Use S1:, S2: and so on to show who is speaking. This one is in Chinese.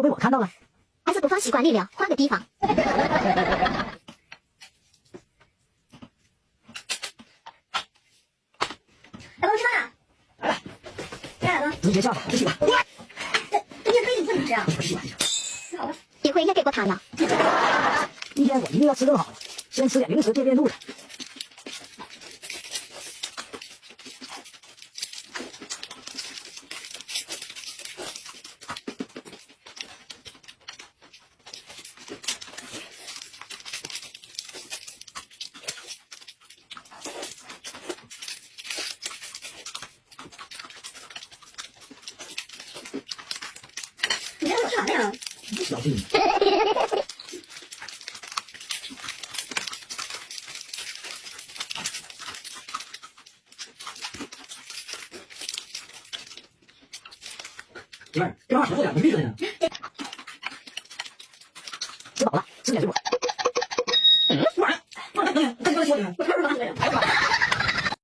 S1: 被我看到了。
S2: 孩子不方习惯力量，换个地方。老公吃饭了。
S1: 来了。
S2: 来了。
S1: 直接下吧，不去吧。
S2: 这面杯你不能吃啊。
S1: 不去吧。
S2: 好了。一会应该给过糖了。
S1: 一天我一定要吃更好的，先吃点零食垫垫肚子。
S2: 你这是啥呀？
S1: 小心。媳妇儿，这玩意儿好点，你闭嘴呢。吃饱了，吃点水果。玩意儿，看你刚才说的，我这是哪个呀？